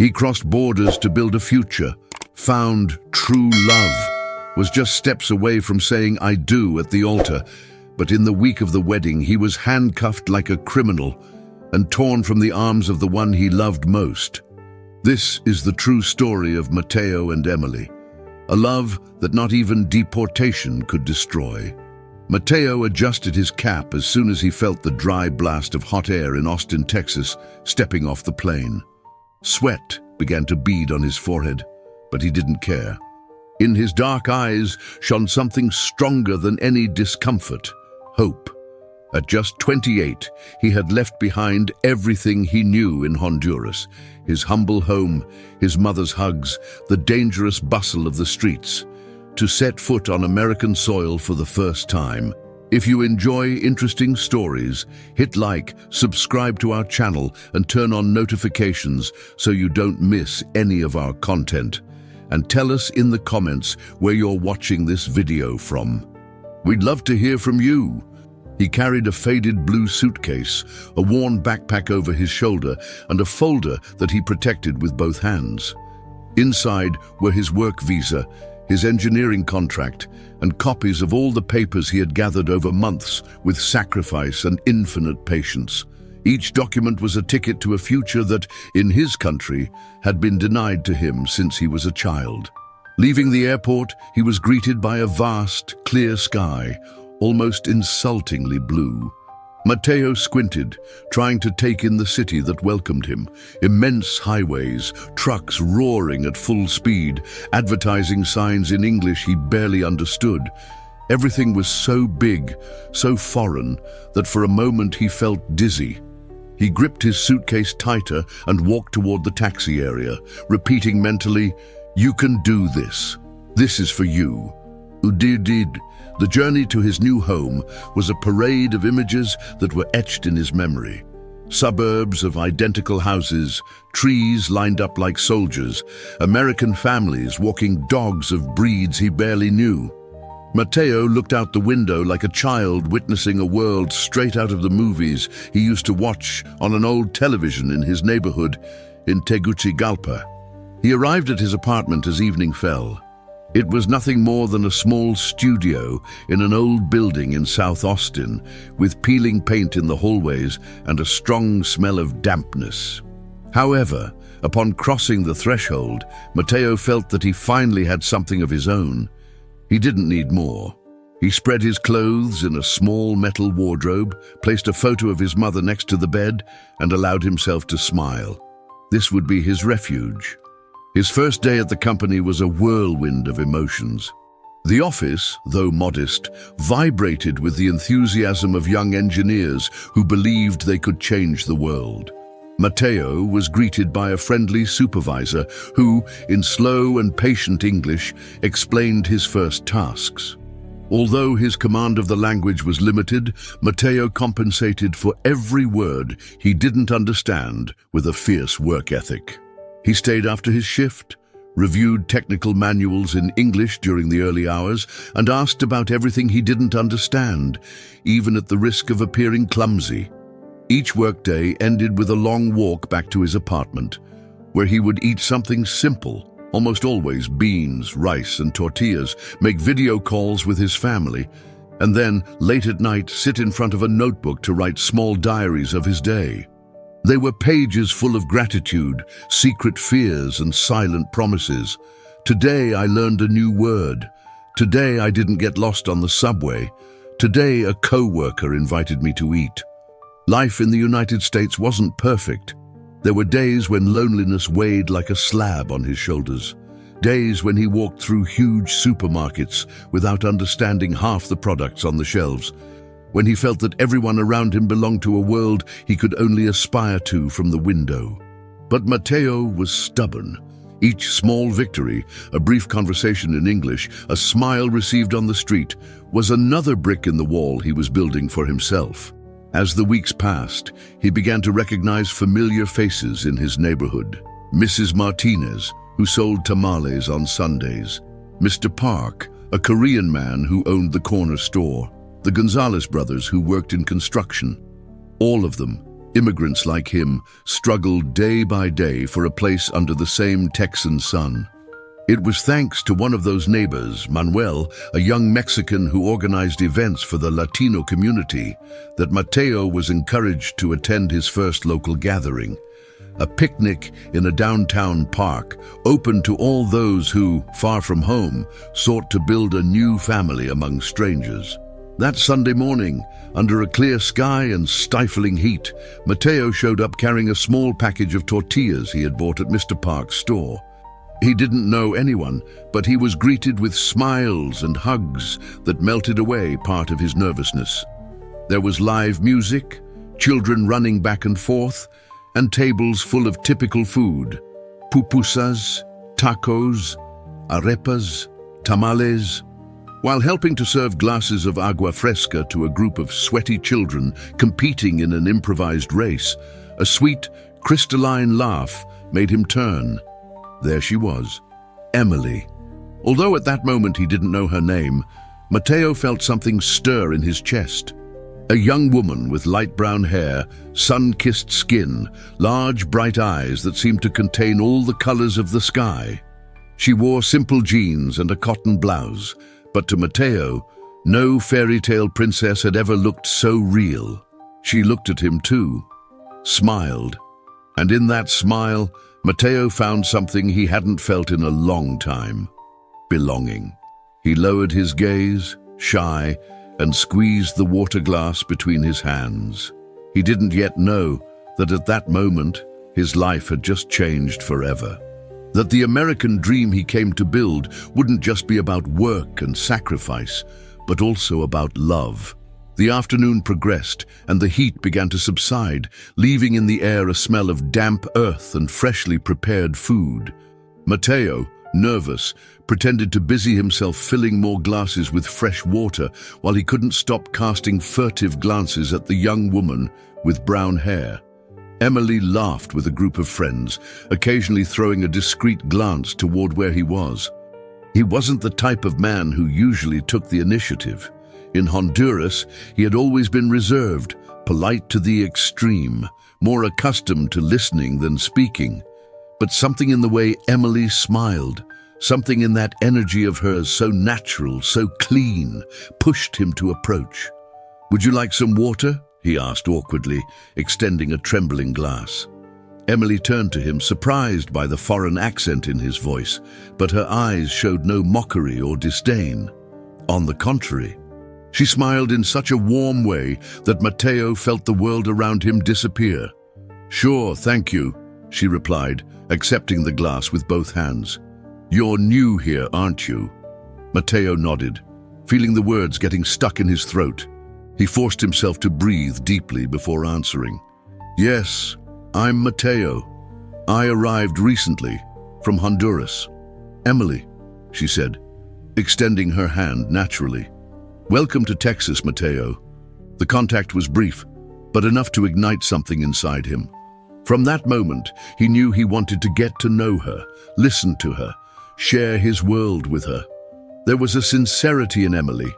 He crossed borders to build a future, found true love, was just steps away from saying "I do" at the altar, but in the week of the wedding he was handcuffed like a criminal and torn from the arms of the one he loved most. This is the true story of Matteo and Emily, a love that not even deportation could destroy. Matteo adjusted his cap as soon as he felt the dry blast of hot air in Austin, Texas, stepping off the plane. Sweat began to bead on his forehead, but he didn't care. In his dark eyes shone something stronger than any discomfort: hope. At just 28, he had left behind everything he knew in Honduras: his humble home, his mother's hugs, the dangerous bustle of the streets, to set foot on American soil for the first time. If you enjoy interesting stories, hit like, subscribe to our channel, and turn on notifications so you don't miss any of our content. And tell us in the comments where you're watching this video from. We'd love to hear from you. He carried a faded blue suitcase, a worn backpack over his shoulder, and a folder that he protected with both hands. Inside were his work visa, his engineering contract, and copies of all the papers he had gathered over months with sacrifice and infinite patience. Each document was a ticket to a future that, in his country, had been denied to him since he was a child. Leaving the airport, he was greeted by a vast, clear sky, almost insultingly blue. Matteo squinted, trying to take in the city that welcomed him. Immense highways, trucks roaring at full speed, advertising signs in English he barely understood. Everything was so big, so foreign, that for a moment he felt dizzy. He gripped his suitcase tighter and walked toward the taxi area, repeating mentally, "You can do this. This is for you." Udidid. The journey to his new home was a parade of images that were etched in his memory. Suburbs of identical houses, trees lined up like soldiers, American families walking dogs of breeds he barely knew. Matteo looked out the window like a child witnessing a world straight out of the movies he used to watch on an old television in his neighborhood in Tegucigalpa. He arrived at his apartment as evening fell. It was nothing more than a small studio in an old building in South Austin, with peeling paint in the hallways and a strong smell of dampness. However, upon crossing the threshold, Matteo felt that he finally had something of his own. He didn't need more. He spread his clothes in a small metal wardrobe, placed a photo of his mother next to the bed, and allowed himself to smile. This would be his refuge. His first day at the company was a whirlwind of emotions. The office, though modest, vibrated with the enthusiasm of young engineers who believed they could change the world. Matteo was greeted by a friendly supervisor who, in slow and patient English, explained his first tasks. Although his command of the language was limited, Matteo compensated for every word he didn't understand with a fierce work ethic. He stayed after his shift, reviewed technical manuals in English during the early hours, and asked about everything he didn't understand, even at the risk of appearing clumsy. Each workday ended with a long walk back to his apartment, where he would eat something simple, almost always beans, rice, and tortillas, make video calls with his family, and then, late at night, sit in front of a notebook to write small diaries of his day. They were pages full of gratitude, secret fears, and silent promises. Today I learned a new word. Today I didn't get lost on the subway. Today a co-worker invited me to eat. Life in the United States wasn't perfect. There were days when loneliness weighed like a slab on his shoulders. Days when he walked through huge supermarkets without understanding half the products on the shelves. When he felt that everyone around him belonged to a world he could only aspire to from the window. But Matteo was stubborn. Each small victory, a brief conversation in English, a smile received on the street, was another brick in the wall he was building for himself. As the weeks passed, he began to recognize familiar faces in his neighborhood. Mrs. Martinez, who sold tamales on Sundays. Mr. Park, a Korean man who owned the corner store. The Gonzalez brothers who worked in construction. All of them, Immigrants like him struggled day by day for a place under the same Texan sun. It was thanks to one of those neighbors, Manuel, a young Mexican who organized events for the Latino community, that Mateo was encouraged to attend his first local gathering. A picnic in a downtown park, open to all those who, far from home, sought to build a new family among strangers. That Sunday morning, under a clear sky and stifling heat, Mateo showed up carrying a small package of tortillas he had bought at Mr. Park's store. He didn't know anyone, but he was greeted with smiles and hugs that melted away part of his nervousness. There was live music, children running back and forth, and tables full of typical food: pupusas, tacos, arepas, tamales. While helping to serve glasses of agua fresca to a group of sweaty children competing in an improvised race, a sweet, crystalline laugh made him turn. There she was, Emily. Although at that moment he didn't know her name, Mateo felt something stir in his chest. A young woman with light brown hair, sun-kissed skin, large bright eyes that seemed to contain all the colors of the sky. She wore simple jeans and a cotton blouse, but to Mateo, no fairy tale princess had ever looked so real. She looked at him too, smiled, and in that smile, Mateo found something he hadn't felt in a long time: belonging. He lowered his gaze, shy, and squeezed the water glass between his hands. He didn't yet know that at that moment, his life had just changed forever. That the American dream he came to build wouldn't just be about work and sacrifice, but also about love. The afternoon progressed, and the heat began to subside, leaving in the air a smell of damp earth and freshly prepared food. Mateo, nervous, pretended to busy himself filling more glasses with fresh water while he couldn't stop casting furtive glances at the young woman with brown hair. Emily laughed with a group of friends, occasionally throwing a discreet glance toward where he was. He wasn't the type of man who usually took the initiative. In Honduras, he had always been reserved, polite to the extreme, more accustomed to listening than speaking. But something in the way Emily smiled, something in that energy of hers so natural, so clean, pushed him to approach. "Would you like some water?" he asked awkwardly, extending a trembling glass. Emily turned to him, surprised by the foreign accent in his voice, but her eyes showed no mockery or disdain. On the contrary, she smiled in such a warm way that Mateo felt the world around him disappear. "Sure, thank you," she replied, accepting the glass with both hands. "You're new here, aren't you?" Mateo nodded, feeling the words getting stuck in his throat. He forced himself to breathe deeply before answering. "Yes, I'm Mateo. I arrived recently, from Honduras." "Emily," she said, extending her hand naturally. "Welcome to Texas, Mateo." The contact was brief, but enough to ignite something inside him. From that moment, he knew he wanted to get to know her, listen to her, share his world with her. There was a sincerity in Emily,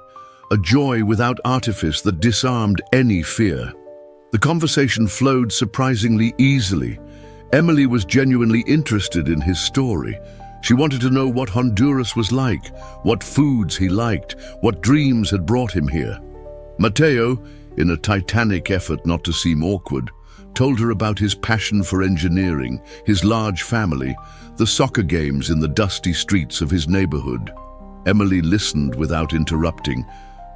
a joy without artifice that disarmed any fear. The conversation flowed surprisingly easily. Emily was genuinely interested in his story. She wanted to know what Honduras was like, what foods he liked, what dreams had brought him here. Mateo, in a titanic effort not to seem awkward, told her about his passion for engineering, his large family, the soccer games in the dusty streets of his neighborhood. Emily listened without interrupting,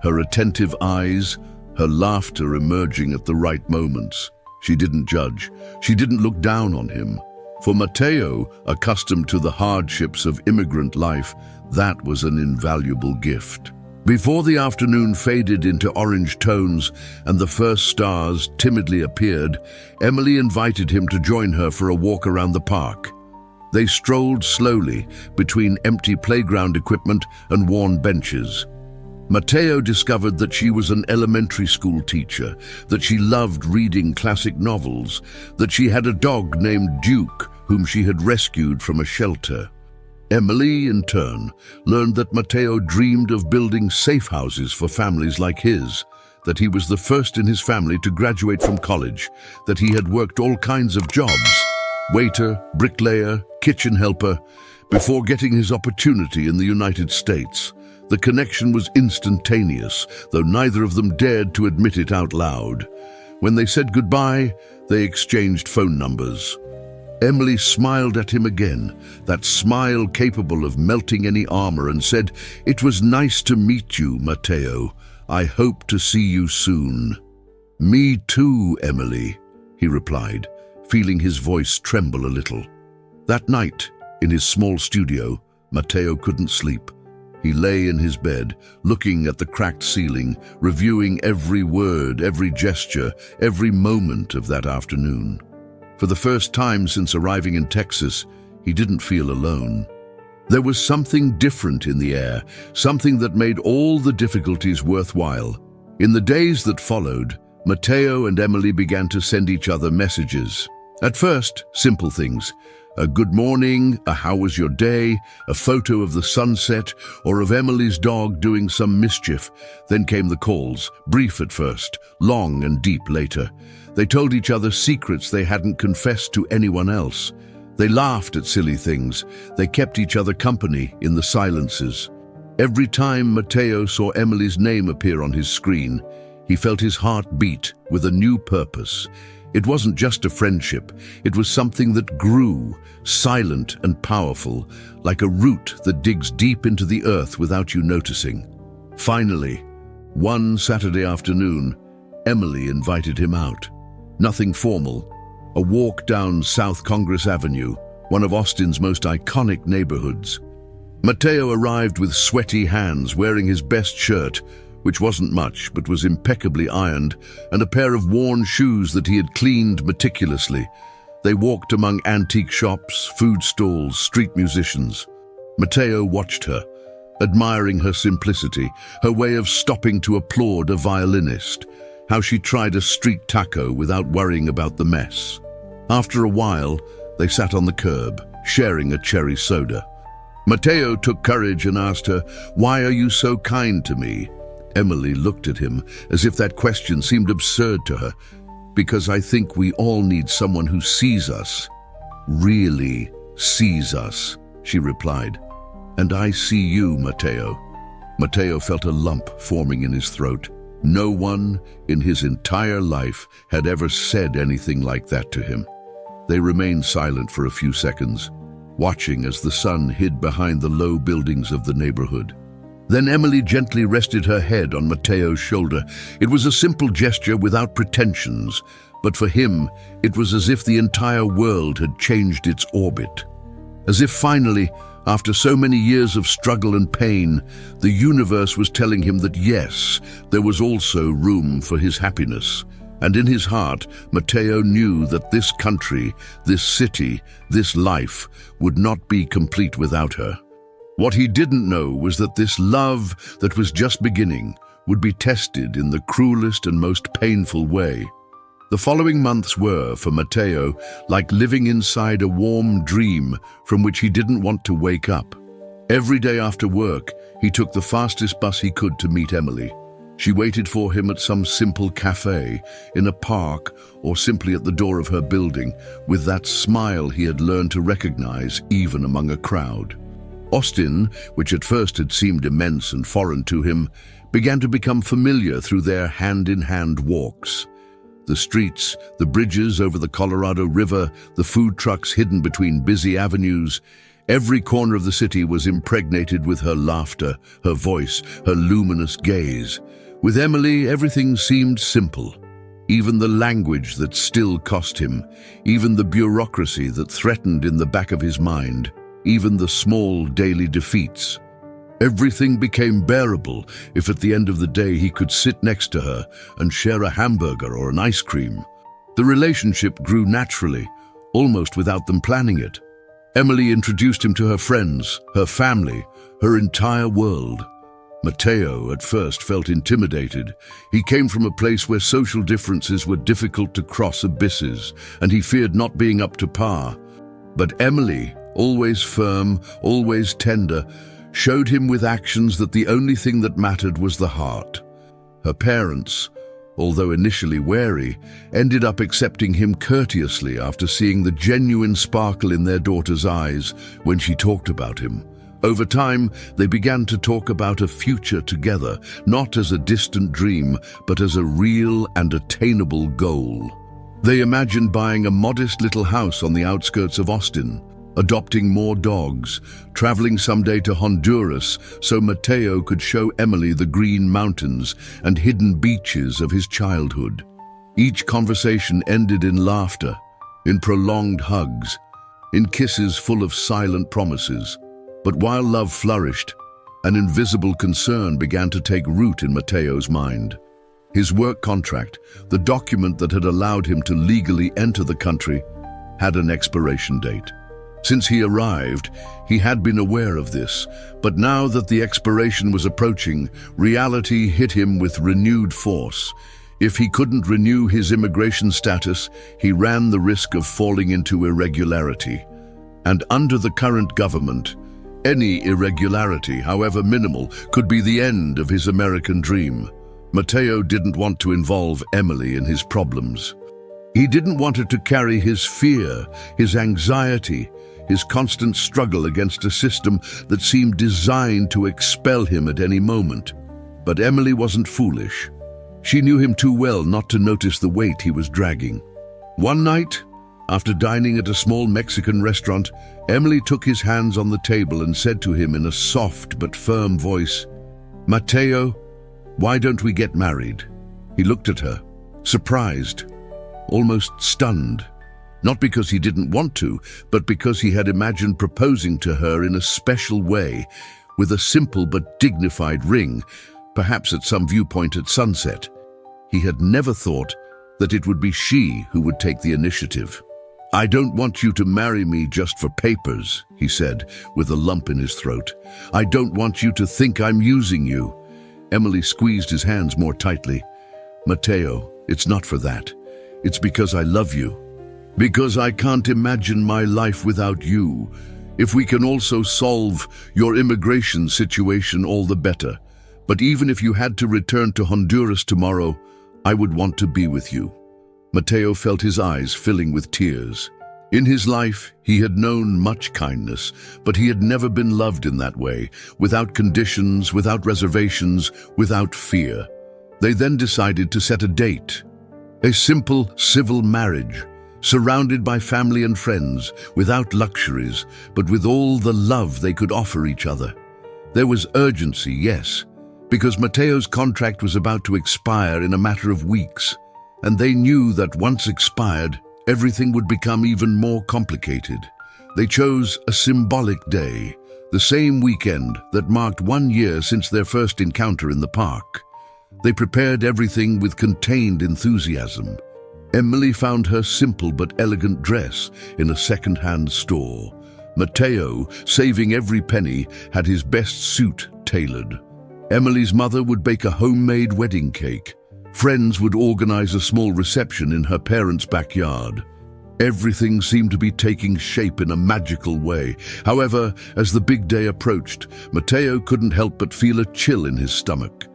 her attentive eyes, her laughter emerging at the right moments. She didn't judge. She didn't look down on him. For Mateo, accustomed to the hardships of immigrant life, that was an invaluable gift. Before the afternoon faded into orange tones and the first stars timidly appeared, Emily invited him to join her for a walk around the park. They strolled slowly between empty playground equipment and worn benches. Mateo discovered that she was an elementary school teacher, that she loved reading classic novels, that she had a dog named Duke, whom she had rescued from a shelter. Emily, in turn, learned that Mateo dreamed of building safe houses for families like his, that he was the first in his family to graduate from college, that he had worked all kinds of jobs, waiter, bricklayer, kitchen helper, before getting his opportunity in the United States. The connection was instantaneous, though neither of them dared to admit it out loud. When they said goodbye, they exchanged phone numbers. Emily smiled at him again, that smile capable of melting any armor, and said, "It was nice to meet you, Matteo. I hope to see you soon." "Me too, Emily," he replied, feeling his voice tremble a little. That night, in his small studio, Matteo couldn't sleep. He lay in his bed, looking at the cracked ceiling, reviewing every word, every gesture, every moment of that afternoon. For the first time since arriving in Texas, he didn't feel alone. There was something different in the air, something that made all the difficulties worthwhile. In the days that followed, Matteo and Emily began to send each other messages. At first, simple things. A good morning, a how was your day, a photo of the sunset, or of Emily's dog doing some mischief. Then came the calls, brief at first, long and deep later. They told each other secrets they hadn't confessed to anyone else. They laughed at silly things. They kept each other company in the silences. Every time Matteo saw Emily's name appear on his screen, he felt his heart beat with a new purpose. It wasn't just a friendship. It was something that grew, silent and powerful, like a root that digs deep into the earth without you noticing. Finally, one Saturday afternoon, Emily invited him out. Nothing formal. A walk down South Congress Avenue, one of Austin's most iconic neighborhoods. Matteo arrived with sweaty hands, wearing his best shirt, which wasn't much but was impeccably ironed, and a pair of worn shoes that he had cleaned meticulously. They walked among antique shops, food stalls, street musicians. Matteo watched her, admiring her simplicity, her way of stopping to applaud a violinist, how she tried a street taco without worrying about the mess. After a while, they sat on the curb, sharing a cherry soda. Matteo took courage and asked her, "Why are you so kind to me?" Emily looked at him as if that question seemed absurd to her. "Because I think we all need someone who sees us, really sees us," she replied. "And I see you, Matteo." Matteo felt a lump forming in his throat. No one in his entire life had ever said anything like that to him. They remained silent for a few seconds, watching as the sun hid behind the low buildings of the neighborhood. Then Emily gently rested her head on Matteo's shoulder. It was a simple gesture without pretensions, but for him, it was as if the entire world had changed its orbit. As if finally, after so many years of struggle and pain, the universe was telling him that yes, there was also room for his happiness. And in his heart, Matteo knew that this country, this city, this life would not be complete without her. What he didn't know was that this love that was just beginning would be tested in the cruelest and most painful way. The following months were, for Matteo, like living inside a warm dream from which he didn't want to wake up. Every day after work, he took the fastest bus he could to meet Emily. She waited for him at some simple cafe, in a park, or simply at the door of her building, with that smile he had learned to recognize even among a crowd. Austin, which at first had seemed immense and foreign to him, began to become familiar through their hand-in-hand walks. The streets, the bridges over the Colorado River, the food trucks hidden between busy avenues, every corner of the city was impregnated with her laughter, her voice, her luminous gaze. With Emily, everything seemed simple. Even the language that still cost him, even the bureaucracy that threatened in the back of his mind, even the small daily defeats. Everything became bearable if at the end of the day he could sit next to her and share a hamburger or an ice cream. The relationship grew naturally, almost without them planning it. Emily introduced him to her friends, her family, her entire world. Matteo at first felt intimidated. He came from a place where social differences were difficult to cross abysses, and he feared not being up to par. But Emily, always firm, always tender, showed him with actions that the only thing that mattered was the heart. Her parents, although initially wary, ended up accepting him courteously after seeing the genuine sparkle in their daughter's eyes when she talked about him. Over time, they began to talk about a future together, not as a distant dream, but as a real and attainable goal. They imagined buying a modest little house on the outskirts of Austin, adopting more dogs, traveling someday to Honduras so Mateo could show Emily the green mountains and hidden beaches of his childhood. Each conversation ended in laughter, in prolonged hugs, in kisses full of silent promises. But while love flourished, an invisible concern began to take root in Mateo's mind. His work contract, the document that had allowed him to legally enter the country, had an expiration date. Since he arrived, he had been aware of this, but now that the expiration was approaching, reality hit him with renewed force. If he couldn't renew his immigration status, he ran the risk of falling into irregularity. And under the current government, any irregularity, however minimal, could be the end of his American dream. Mateo didn't want to involve Emily in his problems. He didn't want her to carry his fear, his anxiety, his constant struggle against a system that seemed designed to expel him at any moment. But Emily wasn't foolish. She knew him too well not to notice the weight he was dragging. One night, after dining at a small Mexican restaurant, Emily took his hands on the table and said to him in a soft but firm voice, "Mateo, why don't we get married?" He looked at her, surprised, almost stunned. Not because he didn't want to, but because he had imagined proposing to her in a special way, with a simple but dignified ring, perhaps at some viewpoint at sunset. He had never thought that it would be she who would take the initiative. "I don't want you to marry me just for papers," he said, with a lump in his throat. "I don't want you to think I'm using you." Emily squeezed his hands more tightly. "Mateo, it's not for that. It's because I love you. Because I can't imagine my life without you. If we can also solve your immigration situation, all the better. But even if you had to return to Honduras tomorrow, I would want to be with you." Mateo felt his eyes filling with tears. In his life, he had known much kindness, but he had never been loved in that way, without conditions, without reservations, without fear. They then decided to set a date. A simple civil marriage, surrounded by family and friends, without luxuries, but with all the love they could offer each other. There was urgency, yes, because Mateo's contract was about to expire in a matter of weeks, and they knew that once expired, everything would become even more complicated. They chose a symbolic day, the same weekend that marked 1 year since their first encounter in the park. They prepared everything with contained enthusiasm. Emily found her simple but elegant dress in a second-hand store. Mateo, saving every penny, had his best suit tailored. Emily's mother would bake a homemade wedding cake. Friends would organize a small reception in her parents' backyard. Everything seemed to be taking shape in a magical way. However, as the big day approached, Mateo couldn't help but feel a chill in his stomach.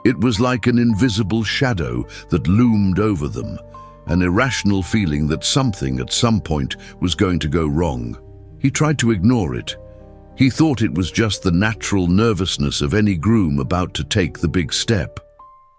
It was like an invisible shadow that loomed over them, an irrational feeling that something at some point was going to go wrong. He tried to ignore it. He thought it was just the natural nervousness of any groom about to take the big step.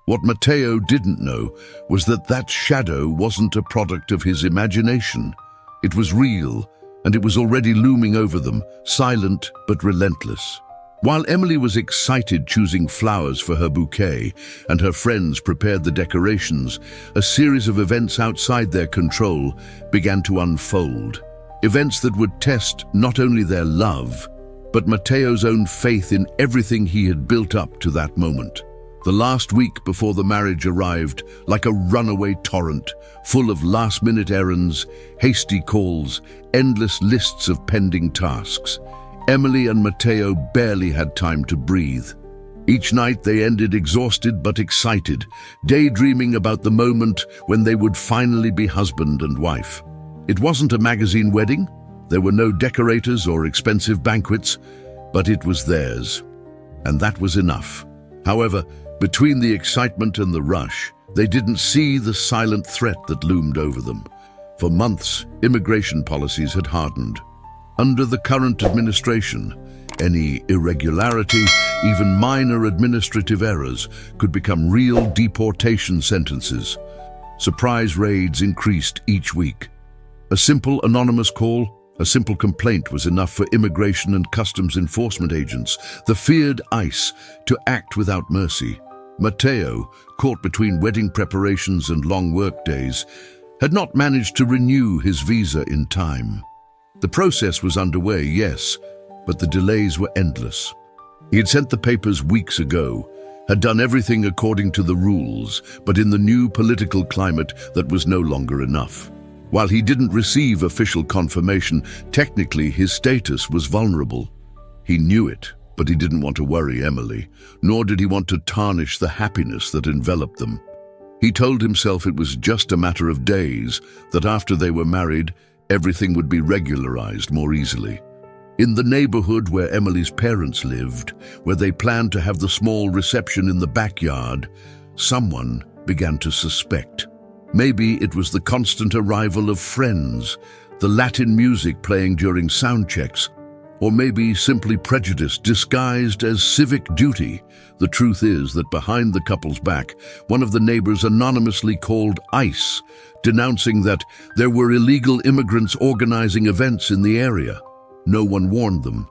What Mateo didn't know was that that shadow wasn't a product of his imagination. It was real, and it was already looming over them, silent but relentless. While Emily was excited choosing flowers for her bouquet and her friends prepared the decorations, a series of events outside their control began to unfold. Events that would test not only their love, but Mateo's own faith in everything he had built up to that moment. The last week before the marriage arrived like a runaway torrent, full of last-minute errands, hasty calls, endless lists of pending tasks. Emily and Mateo barely had time to breathe. Each night they ended exhausted but excited, daydreaming about the moment when they would finally be husband and wife. It wasn't a magazine wedding, there were no decorators or expensive banquets, but it was theirs. And that was enough. However, Between the excitement and the rush, they didn't see the silent threat that loomed over them. For months, immigration policies had hardened. Under the current administration, any irregularity, even minor administrative errors, could become real deportation sentences. Surprise raids increased each week. A simple anonymous call, a simple complaint was enough for immigration and customs enforcement agents, the feared ICE, to act without mercy. Matteo, caught between wedding preparations and long work days, had not managed to renew his visa in time. The process was underway, yes, but the delays were endless. He had sent the papers weeks ago, had done everything according to the rules, but in the new political climate that was no longer enough. While he didn't receive official confirmation, technically his status was vulnerable. He knew it, but he didn't want to worry Emily, nor did he want to tarnish the happiness that enveloped them. He told himself it was just a matter of days, that after they were married, everything would be regularized more easily. In the neighborhood where Emily's parents lived, where they planned to have the small reception in the backyard, someone began to suspect. Maybe it was the constant arrival of friends, the Latin music playing during sound checks, or maybe simply prejudice disguised as civic duty. The truth is that behind the couple's back, one of the neighbors anonymously called ICE, denouncing that there were illegal immigrants organizing events in the area. No one warned them.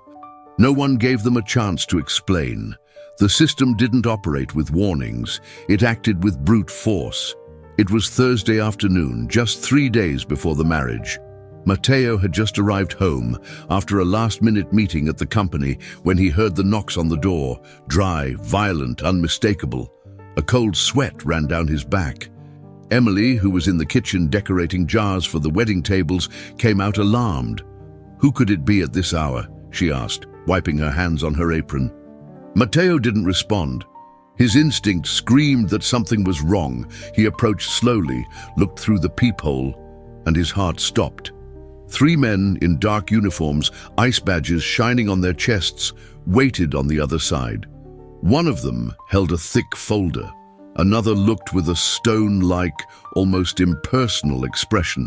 No one gave them a chance to explain. The system didn't operate with warnings. It acted with brute force. It was Thursday afternoon, just 3 days before the marriage. Matteo had just arrived home after a last-minute meeting at the company when he heard the knocks on the door, dry, violent, unmistakable. A cold sweat ran down his back. Emily, who was in the kitchen decorating jars for the wedding tables, came out alarmed. "Who could it be at this hour?" she asked, wiping her hands on her apron. Matteo didn't respond. His instinct screamed that something was wrong. He approached slowly, looked through the peephole, and his heart stopped. 3 men in dark uniforms, ICE badges shining on their chests, waited on the other side. One of them held a thick folder. Another looked with a stone-like, almost impersonal expression.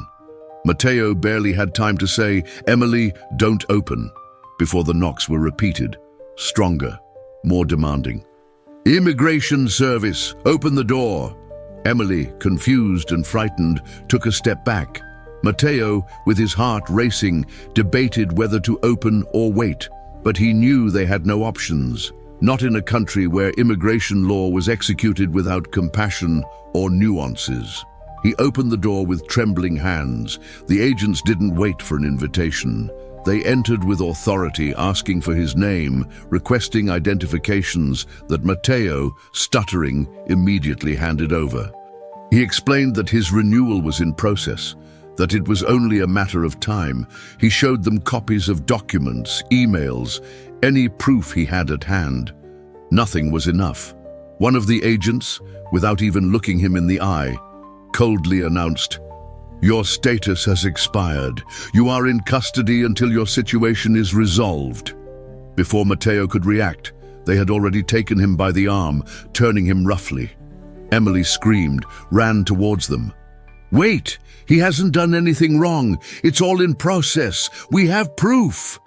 Matteo barely had time to say, "Emily, don't open," before the knocks were repeated, stronger, more demanding. "Immigration service, open the door." Emily, confused and frightened, took a step back. Matteo, with his heart racing, debated whether to open or wait, but he knew they had no options, not in a country where immigration law was executed without compassion or nuances. He opened the door with trembling hands. The agents didn't wait for an invitation. They entered with authority, asking for his name, requesting identifications that Matteo, stuttering, immediately handed over. He explained that his renewal was in process, that it was only a matter of time. He showed them copies of documents, emails, any proof he had at hand. Nothing was enough. One of the agents, without even looking him in the eye, coldly announced, "Your status has expired. You are in custody until your situation is resolved." Before Matteo could react, they had already taken him by the arm, turning him roughly. Emily screamed, ran towards them. "Wait! He hasn't done anything wrong. It's all in process. We have proof."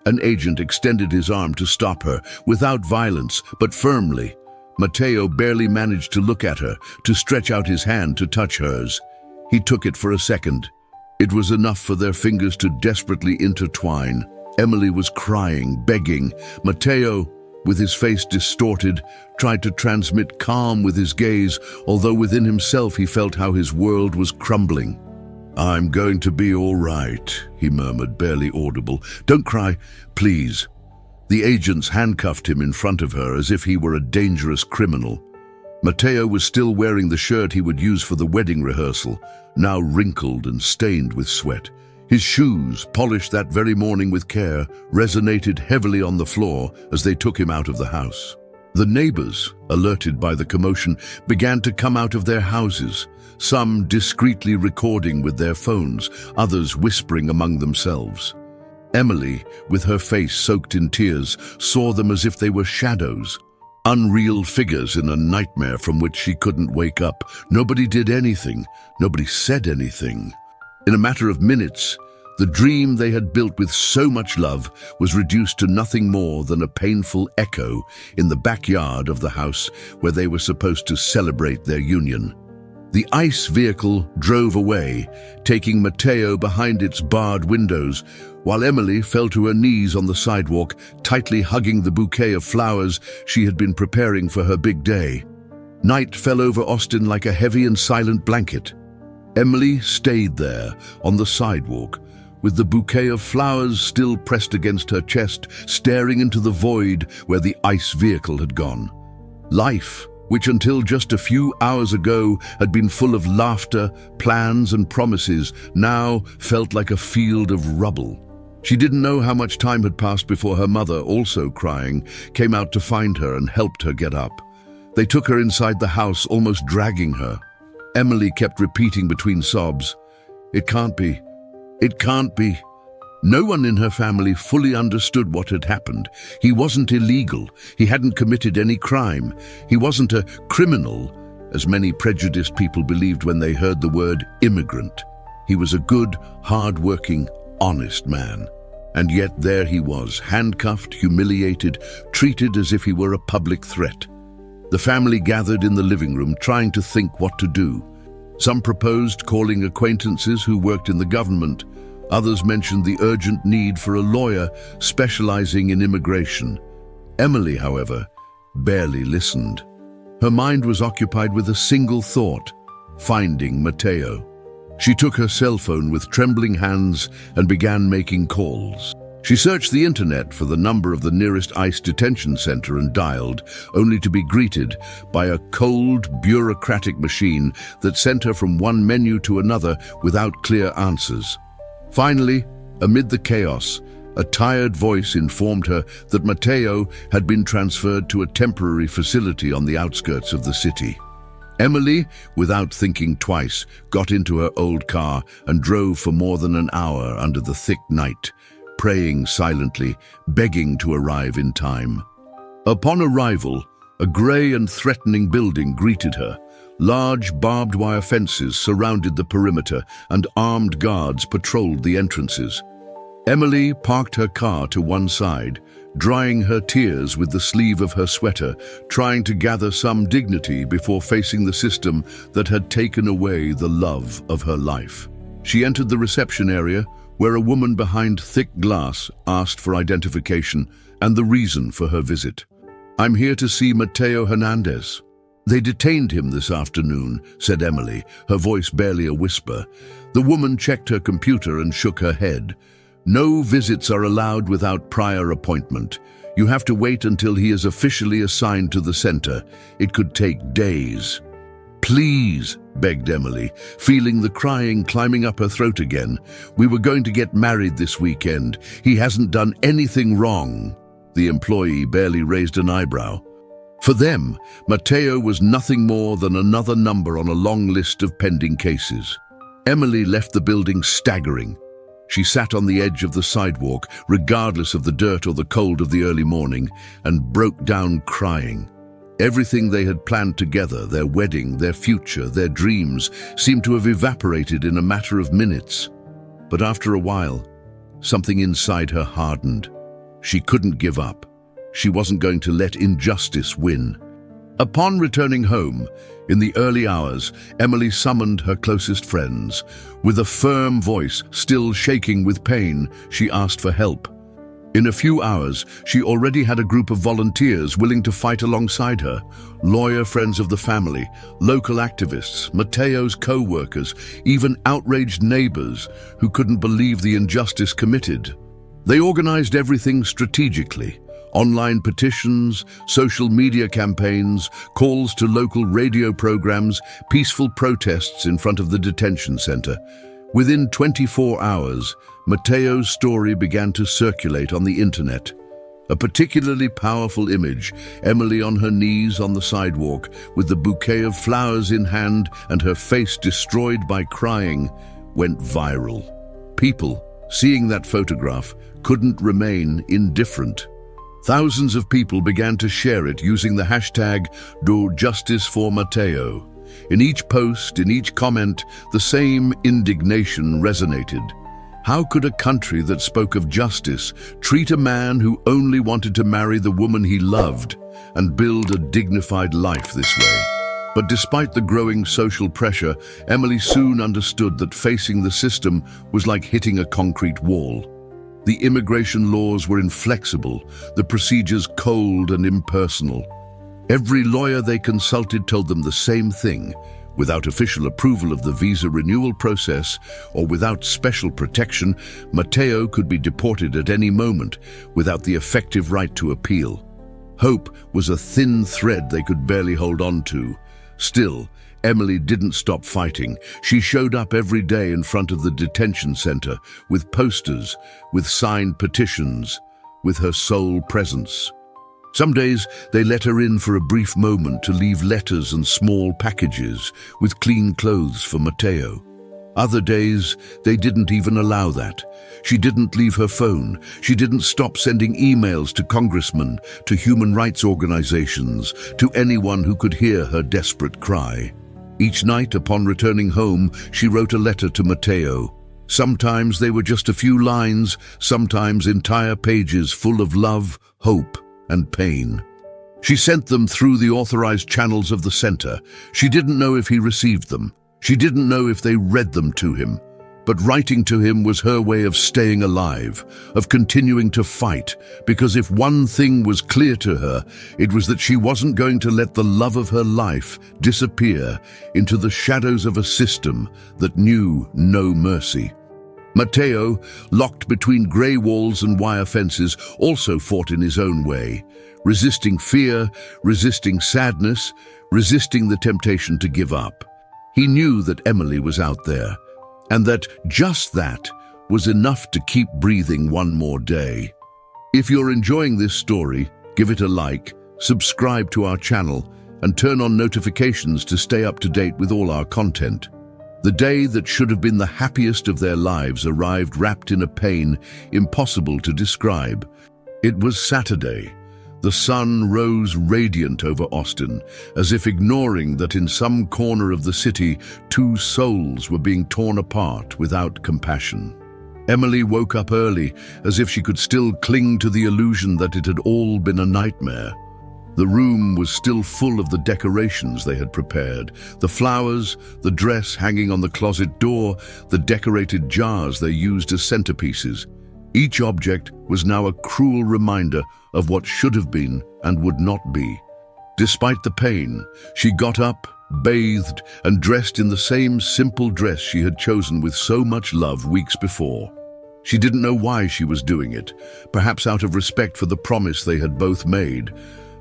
An agent extended his arm to stop her, without violence, but firmly. Matteo barely managed to look at her, to stretch out his hand to touch hers. He took it for a second. It was enough for their fingers to desperately intertwine. Emily was crying, begging. Matteo, with his face distorted, tried to transmit calm with his gaze, although within himself he felt how his world was crumbling. "I'm going to be all right," he murmured, barely audible. "Don't cry, please." The agents handcuffed him in front of her as if he were a dangerous criminal. Matteo was still wearing the shirt he would use for the wedding rehearsal, now wrinkled and stained with sweat. His shoes, polished that very morning with care, resonated heavily on the floor as they took him out of the house. The neighbors, alerted by the commotion, began to come out of their houses, some discreetly recording with their phones, others whispering among themselves. Emily, with her face soaked in tears, saw them as if they were shadows. Unreal figures in a nightmare from which she couldn't wake up. Nobody did anything. Nobody said anything. In a matter of minutes, the dream they had built with so much love was reduced to nothing more than a painful echo in the backyard of the house where they were supposed to celebrate their union. The ICE vehicle drove away, taking Matteo behind its barred windows, while Emily fell to her knees on the sidewalk, tightly hugging the bouquet of flowers she had been preparing for her big day. Night fell over Austin like a heavy and silent blanket. Emily stayed there, on the sidewalk, with the bouquet of flowers still pressed against her chest, staring into the void where the ICE vehicle had gone. Life, which until just a few hours ago had been full of laughter, plans and promises, now felt like a field of rubble. She didn't know how much time had passed before her mother, also crying, came out to find her and helped her get up. They took her inside the house, almost dragging her. Emily kept repeating between sobs, "It can't be. It can't be." No one in her family fully understood what had happened. He wasn't illegal. He hadn't committed any crime. He wasn't a criminal, as many prejudiced people believed when they heard the word immigrant. He was a good, hard-working, honest man. And yet there he was, handcuffed, humiliated, treated as if he were a public threat. The family gathered in the living room, trying to think what to do. Some proposed calling acquaintances who worked in the government. Others mentioned the urgent need for a lawyer specializing in immigration. Emily, however, barely listened. Her mind was occupied with a single thought: finding Matteo. She took her cell phone with trembling hands and began making calls. She searched the internet for the number of the nearest ICE detention center and dialed, only to be greeted by a cold, bureaucratic machine that sent her from one menu to another without clear answers. Finally, amid the chaos, a tired voice informed her that Matteo had been transferred to a temporary facility on the outskirts of the city. Emily, without thinking twice, got into her old car and drove for more than an hour under the thick night, praying silently, begging to arrive in time. Upon arrival, a grey and threatening building greeted her. Large barbed wire fences surrounded the perimeter and armed guards patrolled the entrances. Emily parked her car to one side, drying her tears with the sleeve of her sweater, trying to gather some dignity before facing the system that had taken away the love of her life. She entered the reception area, where a woman behind thick glass asked for identification and the reason for her visit. "I'm here to see Matteo Hernandez." "They detained him this afternoon," said Emily, her voice barely a whisper. The woman checked her computer and shook her head. "No visits are allowed without prior appointment. You have to wait until he is officially assigned to the center. It could take days." "Please," begged Emily, feeling the crying climbing up her throat again. "We were going to get married this weekend. He hasn't done anything wrong." The employee barely raised an eyebrow. For them, Matteo was nothing more than another number on a long list of pending cases. Emily left the building staggering. She sat on the edge of the sidewalk, regardless of the dirt or the cold of the early morning, and broke down crying. Everything they had planned together, their wedding, their future, their dreams, seemed to have evaporated in a matter of minutes. But after a while, something inside her hardened. She couldn't give up. She wasn't going to let injustice win. Upon returning home, in the early hours, Emily summoned her closest friends. With a firm voice, still shaking with pain, she asked for help. In a few hours, she already had a group of volunteers willing to fight alongside her. Lawyer friends of the family, local activists, Matteo's co-workers, even outraged neighbors who couldn't believe the injustice committed. They organized everything strategically. Online petitions, social media campaigns, calls to local radio programs, peaceful protests in front of the detention center. Within 24 hours, Matteo's story began to circulate on the internet. A particularly powerful image, Emily on her knees on the sidewalk, with the bouquet of flowers in hand and her face destroyed by crying, went viral. People, seeing that photograph, couldn't remain indifferent. Thousands of people began to share it using the hashtag #DoJusticeForMatteo. In each post, in each comment, the same indignation resonated. How could a country that spoke of justice treat a man who only wanted to marry the woman he loved and build a dignified life this way? But despite the growing social pressure, Emily soon understood that facing the system was like hitting a concrete wall. The immigration laws were inflexible, the procedures cold and impersonal. Every lawyer they consulted told them the same thing. Without official approval of the visa renewal process or without special protection, Matteo could be deported at any moment without the effective right to appeal. Hope was a thin thread they could barely hold on to. Still, Emily didn't stop fighting. She showed up every day in front of the detention center with posters, with signed petitions, with her sole presence. Some days they let her in for a brief moment to leave letters and small packages with clean clothes for Matteo. Other days they didn't even allow that. She didn't leave her phone. She didn't stop sending emails to congressmen, to human rights organizations, to anyone who could hear her desperate cry. Each night upon returning home, she wrote a letter to Matteo. Sometimes they were just a few lines, sometimes entire pages full of love, hope, and pain. She sent them through the authorized channels of the center. She didn't know if he received them. She didn't know if they read them to him. But writing to him was her way of staying alive, of continuing to fight, because if one thing was clear to her, it was that she wasn't going to let the love of her life disappear into the shadows of a system that knew no mercy. Matteo, locked between grey walls and wire fences, also fought in his own way, resisting fear, resisting sadness, resisting the temptation to give up. He knew that Emily was out there, and that just that was enough to keep breathing one more day. If you're enjoying this story, give it a like, subscribe to our channel, and turn on notifications to stay up to date with all our content. The day that should have been the happiest of their lives arrived wrapped in a pain impossible to describe. It was Saturday. The sun rose radiant over Austin, as if ignoring that in some corner of the city, two souls were being torn apart without compassion. Emily woke up early, as if she could still cling to the illusion that it had all been a nightmare. The room was still full of the decorations they had prepared, the flowers, the dress hanging on the closet door, the decorated jars they used as centerpieces. Each object was now a cruel reminder of what should have been and would not be. Despite the pain, she got up, bathed, and dressed in the same simple dress she had chosen with so much love weeks before. She didn't know why she was doing it, perhaps out of respect for the promise they had both made,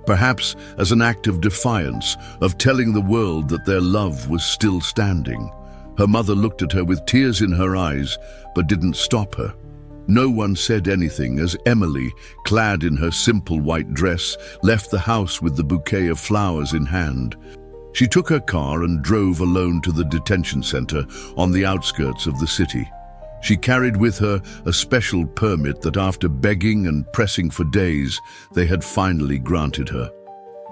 perhaps as an act of defiance, of telling the world that their love was still standing. Her mother looked at her with tears in her eyes, but didn't stop her. No one said anything as Emily, clad in her simple white dress, left the house with the bouquet of flowers in hand. She took her car and drove alone to the detention center on the outskirts of the city. She carried with her a special permit that after begging and pressing for days, they had finally granted her.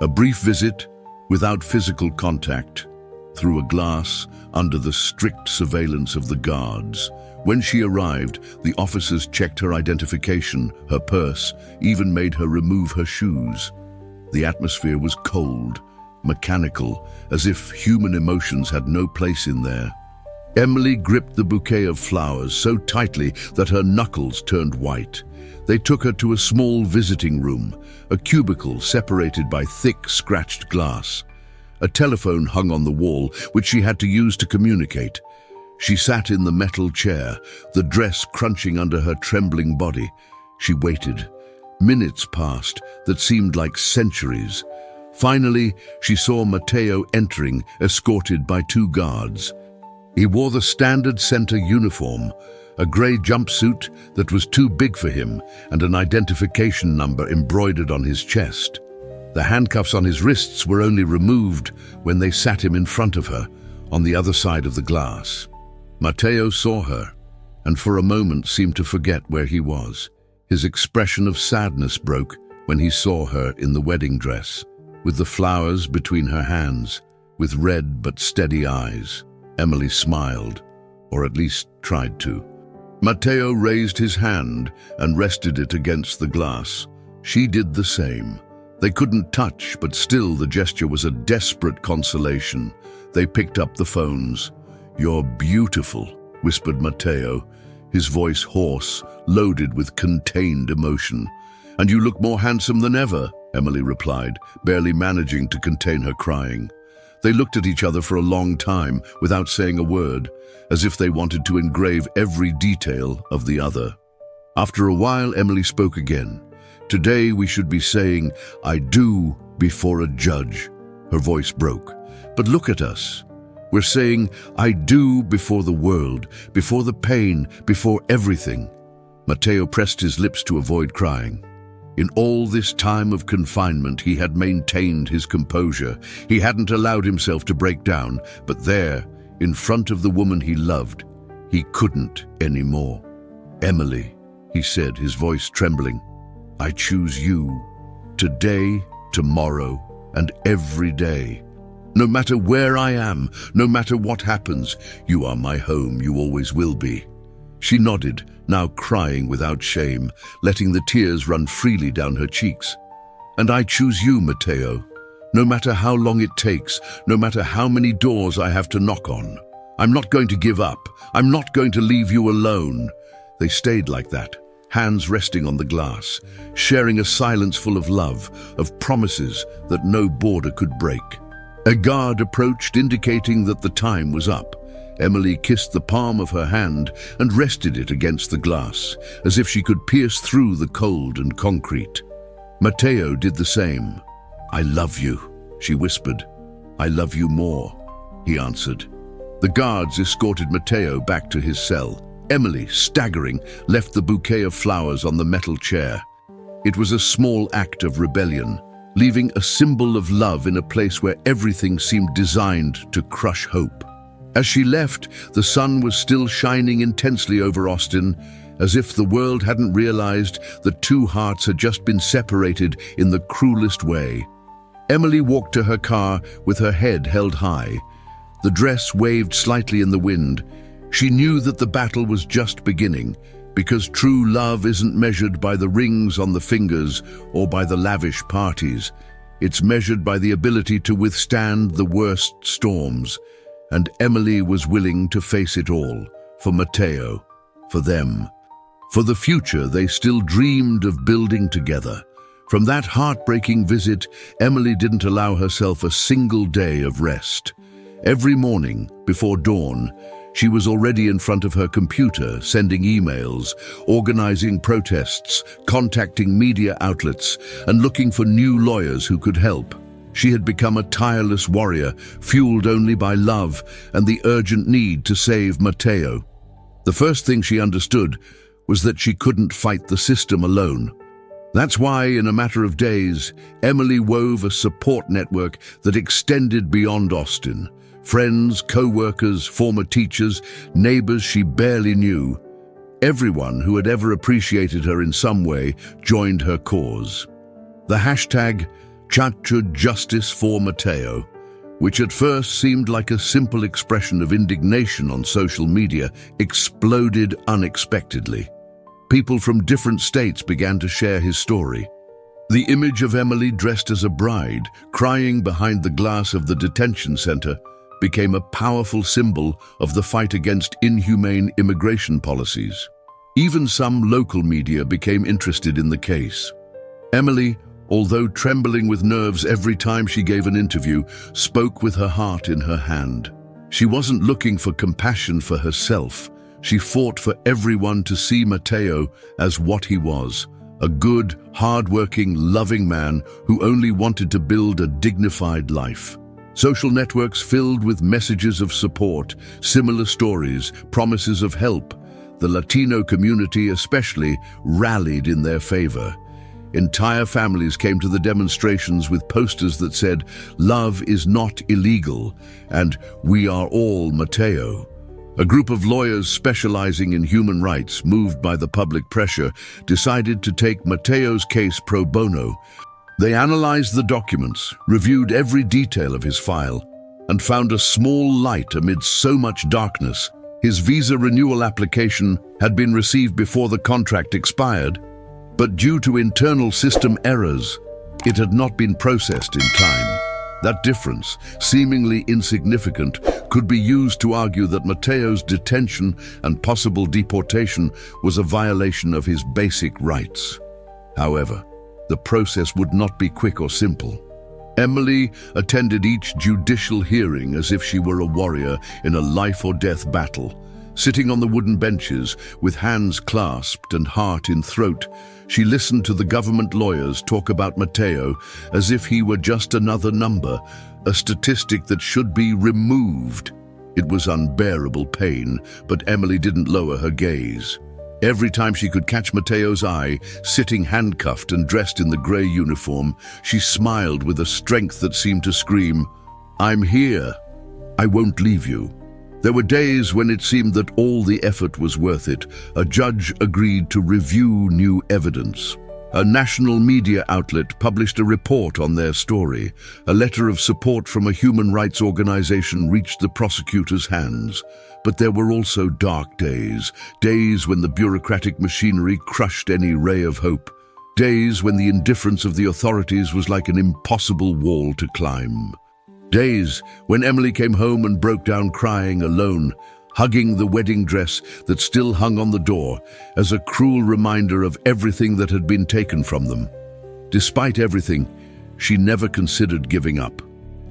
A brief visit, without physical contact, through a glass, under the strict surveillance of the guards. When she arrived, the officers checked her identification, her purse, even made her remove her shoes. The atmosphere was cold, mechanical, as if human emotions had no place in there. Emily gripped the bouquet of flowers so tightly that her knuckles turned white. They took her to a small visiting room, a cubicle separated by thick, scratched glass. A telephone hung on the wall, which she had to use to communicate. She sat in the metal chair, the dress crunching under her trembling body. She waited. Minutes passed that seemed like centuries. Finally, she saw Matteo entering, escorted by two guards. He wore the standard center uniform, a grey jumpsuit that was too big for him, and an identification number embroidered on his chest. The handcuffs on his wrists were only removed when they sat him in front of her, on the other side of the glass. Matteo saw her, and for a moment seemed to forget where he was. His expression of sadness broke, when he saw her in the wedding dress, with the flowers between her hands, with red but steady eyes. Emily smiled, or at least tried to. Matteo raised his hand and rested it against the glass. She did the same. They couldn't touch, but still the gesture was a desperate consolation. They picked up the phones. "You're beautiful," whispered Matteo, his voice hoarse, loaded with contained emotion. "And you look more handsome than ever," Emily replied, barely managing to contain her crying. They looked at each other for a long time without saying a word, as if they wanted to engrave every detail of the other. After a while, Emily spoke again. "Today we should be saying, 'I do' before a judge." Her voice broke. "But look at us. We're saying, 'I do' before the world, before the pain, before everything." Matteo pressed his lips to avoid crying. In all this time of confinement, he had maintained his composure. He hadn't allowed himself to break down, but there, in front of the woman he loved, he couldn't anymore. "Emily," he said, his voice trembling, "I choose you, today, tomorrow, and every day. No matter where I am, no matter what happens, you are my home, you always will be." She nodded, now crying without shame, letting the tears run freely down her cheeks. "And I choose you, Matteo. No matter how long it takes, no matter how many doors I have to knock on. I'm not going to give up. I'm not going to leave you alone." They stayed like that, hands resting on the glass, sharing a silence full of love, of promises that no border could break. A guard approached, indicating that the time was up. Emily kissed the palm of her hand and rested it against the glass, as if she could pierce through the cold and concrete. Matteo did the same. "I love you," she whispered. "I love you more," he answered. The guards escorted Matteo back to his cell. Emily, staggering, left the bouquet of flowers on the metal chair. It was a small act of rebellion, leaving a symbol of love in a place where everything seemed designed to crush hope. As she left, the sun was still shining intensely over Austin, as if the world hadn't realized that two hearts had just been separated in the cruelest way. Emily walked to her car with her head held high. The dress waved slightly in the wind. She knew that the battle was just beginning, because true love isn't measured by the rings on the fingers or by the lavish parties. It's measured by the ability to withstand the worst storms. And Emily was willing to face it all, for Matteo, for them. For the future they still dreamed of building together. From that heartbreaking visit, Emily didn't allow herself a single day of rest. Every morning, before dawn, she was already in front of her computer, sending emails, organizing protests, contacting media outlets, and looking for new lawyers who could help. She had become a tireless warrior, fueled only by love and the urgent need to save Matteo. The first thing she understood was that she couldn't fight the system alone. That's why, in a matter of days, Emily wove a support network that extended beyond Austin. Friends, co-workers, former teachers, neighbors she barely knew. Everyone who had ever appreciated her in some way joined her cause. The hashtag Chacha Justice for Matteo, which at first seemed like a simple expression of indignation on social media, exploded unexpectedly. People from different states began to share his story. The image of Emily dressed as a bride, crying behind the glass of the detention center, became a powerful symbol of the fight against inhumane immigration policies. Even some local media became interested in the case. Emily, although trembling with nerves every time she gave an interview, spoke with her heart in her hand. She wasn't looking for compassion for herself. She fought for everyone to see Matteo as what he was, a good, hard-working, loving man who only wanted to build a dignified life. Social networks filled with messages of support, similar stories, promises of help. The Latino community especially rallied in their favor. Entire families came to the demonstrations with posters that said, "Love is not illegal," and "We are all Matteo." A group of lawyers specializing in human rights, moved by the public pressure, decided to take Matteo's case pro bono. They analyzed the documents, reviewed every detail of his file, and found a small light amid so much darkness. His visa renewal application had been received before the contract expired, but due to internal system errors, it had not been processed in time. That difference, seemingly insignificant, could be used to argue that Matteo's detention and possible deportation was a violation of his basic rights. However, the process would not be quick or simple. Emily attended each judicial hearing as if she were a warrior in a life-or-death battle. Sitting on the wooden benches, with hands clasped and heart in throat, she listened to the government lawyers talk about Matteo as if he were just another number, a statistic that should be removed. It was unbearable pain, but Emily didn't lower her gaze. Every time she could catch Matteo's eye, sitting handcuffed and dressed in the grey uniform, she smiled with a strength that seemed to scream, "I'm here. I won't leave you." There were days when it seemed that all the effort was worth it. A judge agreed to review new evidence. A national media outlet published a report on their story. A letter of support from a human rights organization reached the prosecutor's hands. But there were also dark days, days when the bureaucratic machinery crushed any ray of hope, days when the indifference of the authorities was like an impossible wall to climb. Days when Emily came home and broke down crying alone, hugging the wedding dress that still hung on the door as a cruel reminder of everything that had been taken from them. Despite everything, she never considered giving up.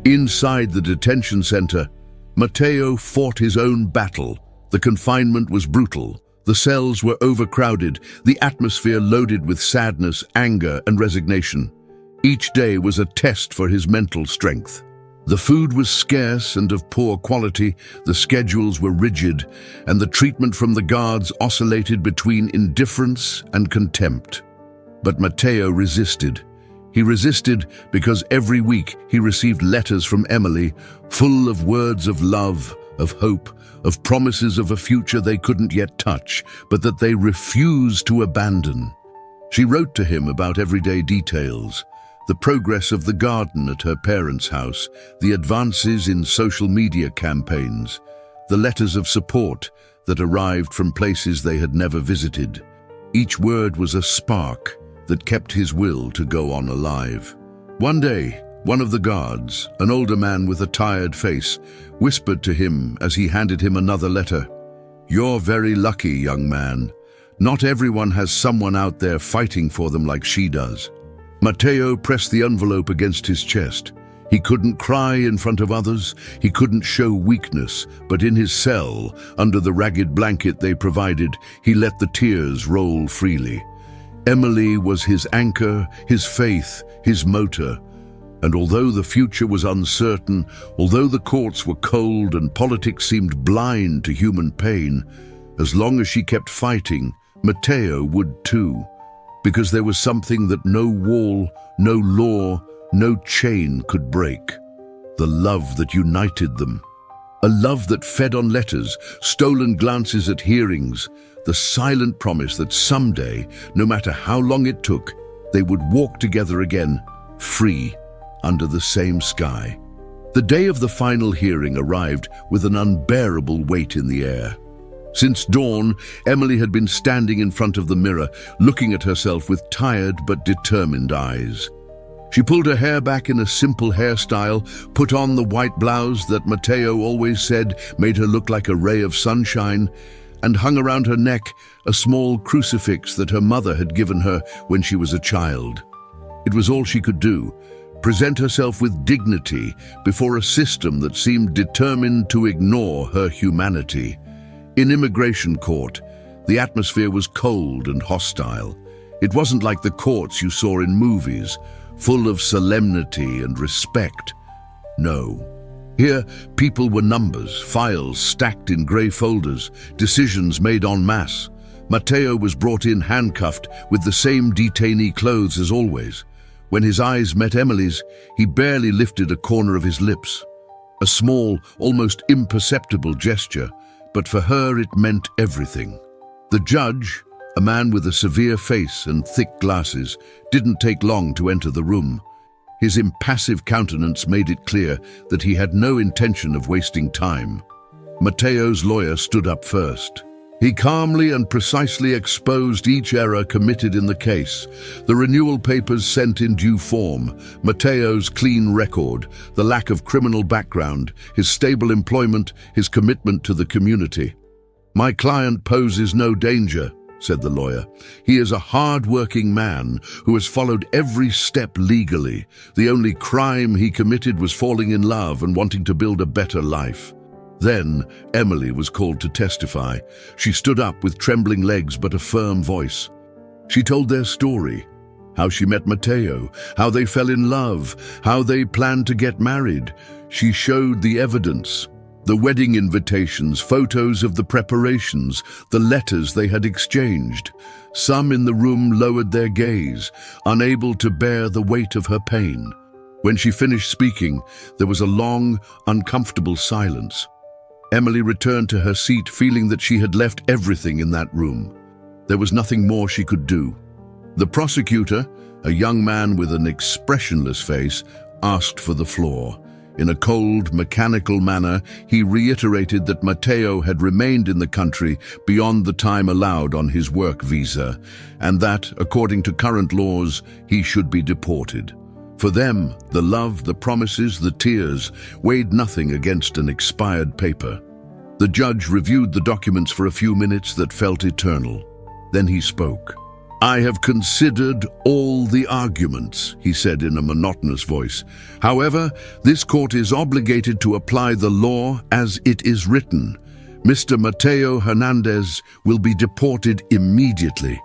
Inside the detention center, Matteo fought his own battle. The confinement was brutal. The cells were overcrowded, the atmosphere loaded with sadness, anger, and resignation. Each day was a test for his mental strength. The food was scarce and of poor quality, the schedules were rigid, and the treatment from the guards oscillated between indifference and contempt. But Matteo resisted. He resisted because every week he received letters from Emily, full of words of love, of hope, of promises of a future they couldn't yet touch, but that they refused to abandon. She wrote to him about everyday details, the progress of the garden at her parents' house, the advances in social media campaigns, the letters of support that arrived from places they had never visited. Each word was a spark that kept his will to go on alive. One day, one of the guards, an older man with a tired face, whispered to him as he handed him another letter, "You're very lucky, young man. Not everyone has someone out there fighting for them like she does." Matteo pressed the envelope against his chest. He couldn't cry in front of others, he couldn't show weakness, but in his cell, under the ragged blanket they provided, he let the tears roll freely. Emily was his anchor, his faith, his motor. And although the future was uncertain, although the courts were cold and politics seemed blind to human pain, as long as she kept fighting, Matteo would too. Because there was something that no wall, no law, no chain could break. The love that united them. A love that fed on letters, stolen glances at hearings, the silent promise that someday, no matter how long it took, they would walk together again, free, under the same sky. The day of the final hearing arrived with an unbearable weight in the air. Since dawn, Emily had been standing in front of the mirror, looking at herself with tired but determined eyes. She pulled her hair back in a simple hairstyle, put on the white blouse that Matteo always said made her look like a ray of sunshine, and hung around her neck a small crucifix that her mother had given her when she was a child. It was all she could do, present herself with dignity before a system that seemed determined to ignore her humanity. In immigration court, the atmosphere was cold and hostile. It wasn't like the courts you saw in movies, full of solemnity and respect. No. Here, people were numbers, files stacked in grey folders, decisions made en masse. Matteo was brought in handcuffed with the same detainee clothes as always. When his eyes met Emily's, he barely lifted a corner of his lips. A small, almost imperceptible gesture, but for her it meant everything. The judge, a man with a severe face and thick glasses, didn't take long to enter the room. His impassive countenance made it clear that he had no intention of wasting time. Matteo's lawyer stood up first. He calmly and precisely exposed each error committed in the case. The renewal papers sent in due form, Matteo's clean record, the lack of criminal background, his stable employment, his commitment to the community. "My client poses no danger," said the lawyer. "He is a hard-working man who has followed every step legally. The only crime he committed was falling in love and wanting to build a better life." Then Emily was called to testify. She stood up with trembling legs but a firm voice. She told their story, how she met Matteo, how they fell in love, how they planned to get married. She showed the evidence, the wedding invitations, photos of the preparations, the letters they had exchanged. Some in the room lowered their gaze, unable to bear the weight of her pain. When she finished speaking, there was a long, uncomfortable silence. Emily returned to her seat, feeling that she had left everything in that room. There was nothing more she could do. The prosecutor, a young man with an expressionless face, asked for the floor. In a cold, mechanical manner, he reiterated that Matteo had remained in the country beyond the time allowed on his work visa, and that, according to current laws, he should be deported. For them, the love, the promises, the tears weighed nothing against an expired paper. The judge reviewed the documents for a few minutes that felt eternal. Then he spoke. "I have considered all the arguments," he said in a monotonous voice. "However, this court is obligated to apply the law as it is written. Mr. Matteo Hernandez will be deported immediately."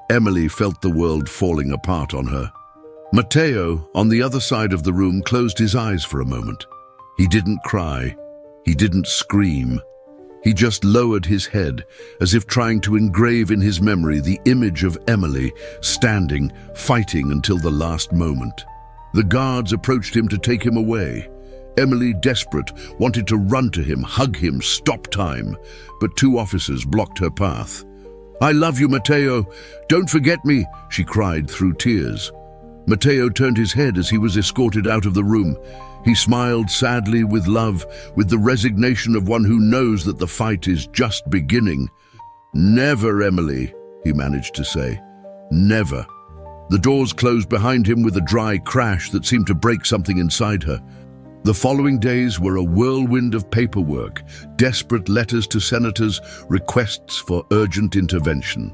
Emily felt the world falling apart on her. Matteo, on the other side of the room, closed his eyes for a moment. He didn't cry. He didn't scream. He just lowered his head, as if trying to engrave in his memory the image of Emily, standing, fighting until the last moment. The guards approached him to take him away. Emily, desperate, wanted to run to him, hug him, stop time, but two officers blocked her path. "I love you, Matteo. Don't forget me," she cried through tears. Matteo turned his head as he was escorted out of the room. He smiled sadly with love, with the resignation of one who knows that the fight is just beginning. "Never, Emily," he managed to say. "Never." The doors closed behind him with a dry crash that seemed to break something inside her. The following days were a whirlwind of paperwork, desperate letters to senators, requests for urgent intervention.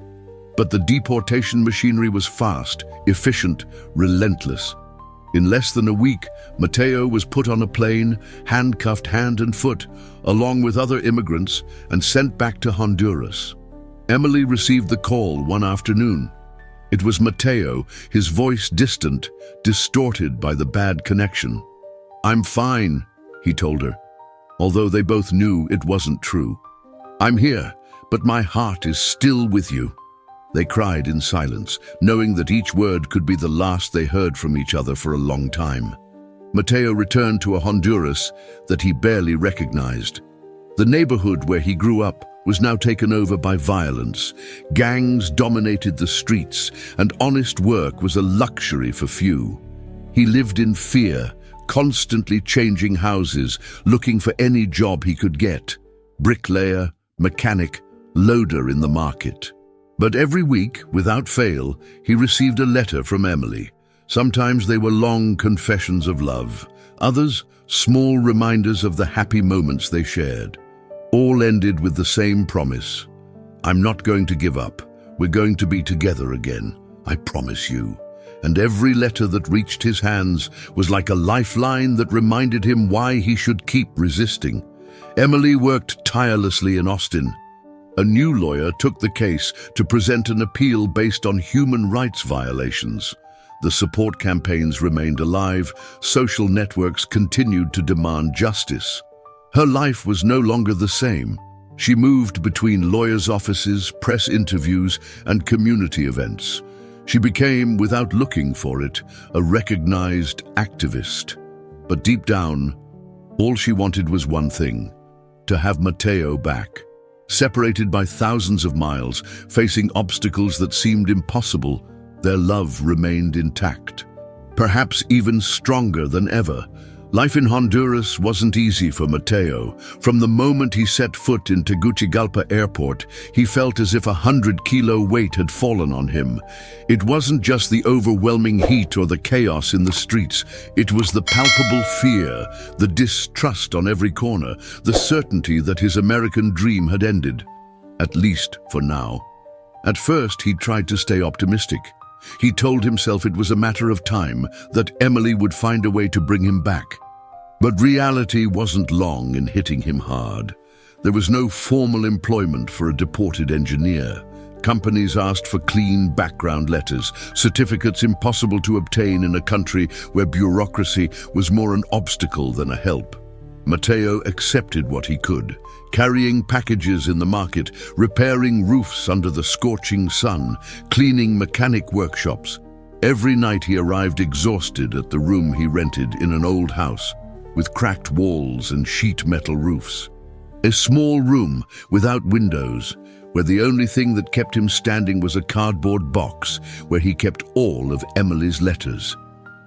But the deportation machinery was fast, efficient, relentless. In less than a week, Matteo was put on a plane, handcuffed hand and foot, along with other immigrants, and sent back to Honduras. Emily received the call one afternoon. It was Matteo, his voice distant, distorted by the bad connection. "I'm fine," he told her, although they both knew it wasn't true. "I'm here, but my heart is still with you." They cried in silence, knowing that each word could be the last they heard from each other for a long time. Matteo returned to a Honduras that he barely recognized. The neighborhood where he grew up was now taken over by violence. Gangs dominated the streets, and honest work was a luxury for few. He lived in fear, constantly changing houses, looking for any job he could get. Bricklayer, mechanic, loader in the market. But every week, without fail, he received a letter from Emily. Sometimes they were long confessions of love. Others, small reminders of the happy moments they shared. All ended with the same promise. "I'm not going to give up. We're going to be together again. I promise you." And every letter that reached his hands was like a lifeline that reminded him why he should keep resisting. Emily worked tirelessly in Austin. A new lawyer took the case to present an appeal based on human rights violations. The support campaigns remained alive, social networks continued to demand justice. Her life was no longer the same. She moved between lawyers' offices, press interviews, and community events. She became, without looking for it, a recognized activist. But deep down, all she wanted was one thing: to have Matteo back. Separated by thousands of miles, facing obstacles that seemed impossible, their love remained intact. Perhaps even stronger than ever. Life in Honduras wasn't easy for Mateo. From the moment he set foot in Tegucigalpa airport, he felt as if a 100-kilo weight had fallen on him. It wasn't just the overwhelming heat or the chaos in the streets. It was the palpable fear, the distrust on every corner, the certainty that his American dream had ended. At least for now. At first, he tried to stay optimistic. He told himself it was a matter of time, that Emily would find a way to bring him back. But reality wasn't long in hitting him hard. There was no formal employment for a deported engineer. Companies asked for clean background letters, certificates impossible to obtain in a country where bureaucracy was more an obstacle than a help. Mateo accepted what he could, carrying packages in the market, repairing roofs under the scorching sun, cleaning mechanic workshops. Every night he arrived exhausted at the room he rented in an old house, with cracked walls and sheet metal roofs. A small room without windows, where the only thing that kept him standing was a cardboard box where he kept all of Emily's letters.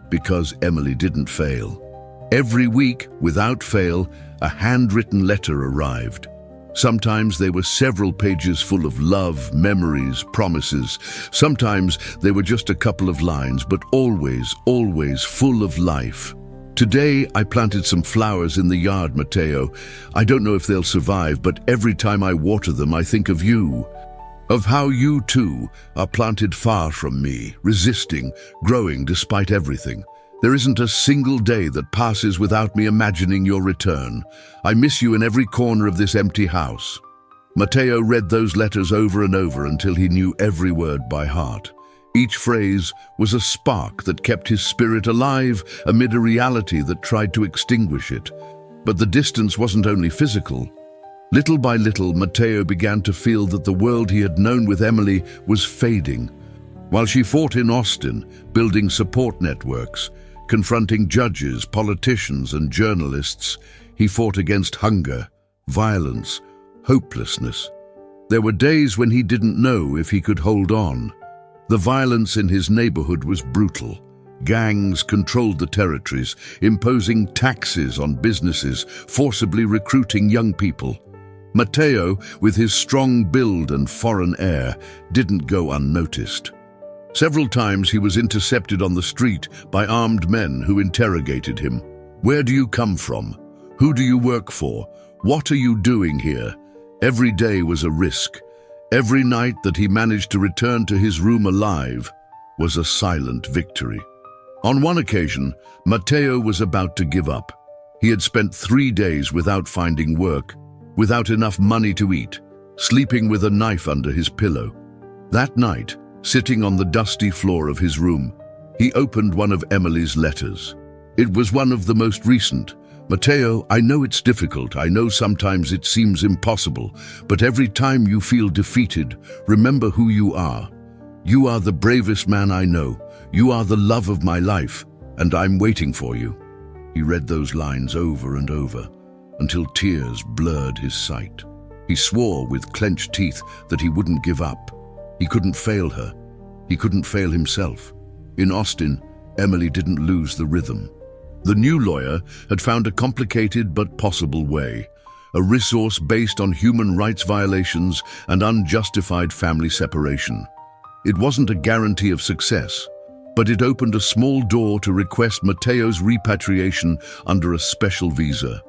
Because Emily didn't fail. Every week, without fail, a handwritten letter arrived. Sometimes they were several pages full of love, memories, promises. Sometimes they were just a couple of lines, but always, always full of life. Today, I planted some flowers in the yard, Mateo. I don't know if they'll survive, but every time I water them, I think of you. Of how you, too, are planted far from me, resisting, growing despite everything. There isn't a single day that passes without me imagining your return. I miss you in every corner of this empty house. Mateo read those letters over and over until he knew every word by heart. Each phrase was a spark that kept his spirit alive amid a reality that tried to extinguish it. But the distance wasn't only physical. Little by little, Mateo began to feel that the world he had known with Emily was fading. While she fought in Austin, building support networks, confronting judges, politicians, and journalists, he fought against hunger, violence, hopelessness. There were days when he didn't know if he could hold on. The violence in his neighborhood was brutal. Gangs controlled the territories, imposing taxes on businesses, forcibly recruiting young people. Mateo, with his strong build and foreign air, didn't go unnoticed. Several times he was intercepted on the street by armed men who interrogated him. Where do you come from? Who do you work for? What are you doing here? Every day was a risk. Every night that he managed to return to his room alive was a silent victory. On one occasion, Mateo was about to give up. He had spent 3 days without finding work, without enough money to eat, sleeping with a knife under his pillow. That night, sitting on the dusty floor of his room, he opened one of Emily's letters. It was one of the most recent. Mateo, I know it's difficult. I know sometimes it seems impossible. But every time you feel defeated, remember who you are. You are the bravest man I know. You are the love of my life, and I'm waiting for you. He read those lines over and over, until tears blurred his sight. He swore with clenched teeth that he wouldn't give up. He couldn't fail her. He couldn't fail himself. In Austin, Emily didn't lose the rhythm. The new lawyer had found a complicated but possible way, a resource based on human rights violations and unjustified family separation. It wasn't a guarantee of success, but it opened a small door to request Mateo's repatriation under a special visa.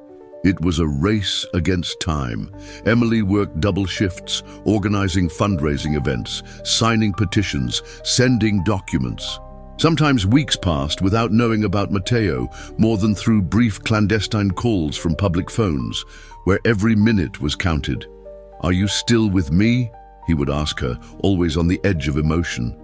It was a race against time. Emily worked double shifts, organizing fundraising events, signing petitions, sending documents. Sometimes weeks passed without knowing about Mateo, more than through brief clandestine calls from public phones, where every minute was counted. "Are you still with me?" he would ask her, always on the edge of emotion.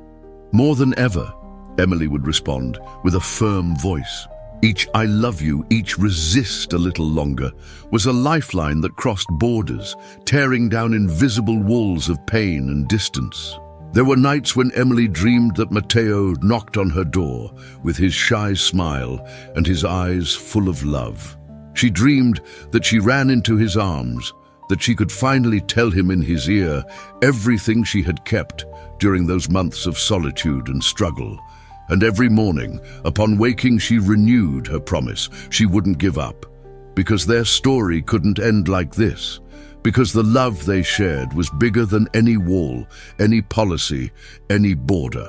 "More than ever," Emily would respond, with a firm voice. Each "I love you," each "resist a little longer," was a lifeline that crossed borders, tearing down invisible walls of pain and distance. There were nights when Emily dreamed that Mateo knocked on her door with his shy smile and his eyes full of love. She dreamed that she ran into his arms, that she could finally tell him in his ear everything she had kept during those months of solitude and struggle. And every morning, upon waking, she renewed her promise she wouldn't give up, because their story couldn't end like this, because the love they shared was bigger than any wall, any policy, any border.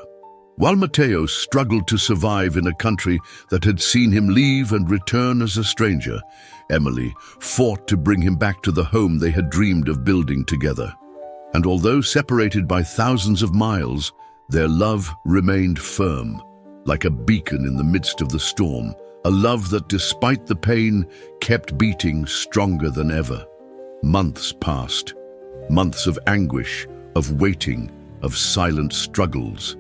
While Matteo struggled to survive in a country that had seen him leave and return as a stranger, Emily fought to bring him back to the home they had dreamed of building together. And although separated by thousands of miles, their love remained firm, like a beacon in the midst of the storm, a love that, despite the pain, kept beating stronger than ever. Months passed, months of anguish, of waiting, of silent struggles.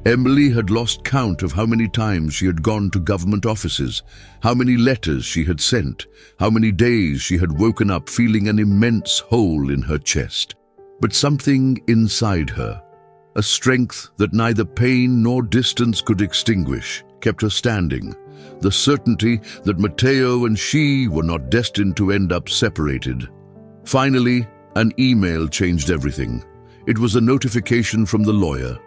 Emily had lost count of how many times she had gone to government offices, how many letters she had sent, how many days she had woken up feeling an immense hole in her chest. But something inside her, a strength that neither pain nor distance could extinguish, kept her standing. The certainty that Matteo and she were not destined to end up separated. Finally, an email changed everything. It was a notification from the lawyer.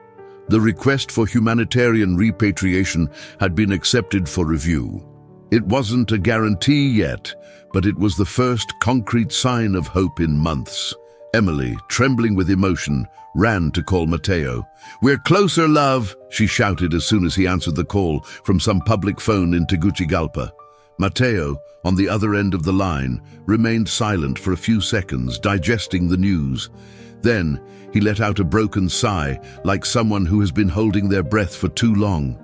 The request for humanitarian repatriation had been accepted for review. It wasn't a guarantee yet, but it was the first concrete sign of hope in months. Emily, trembling with emotion, ran to call Matteo. "We're closer, love," she shouted as soon as he answered the call from some public phone in Tegucigalpa. Matteo, on the other end of the line, remained silent for a few seconds, digesting the news. Then he let out a broken sigh, like someone who has been holding their breath for too long.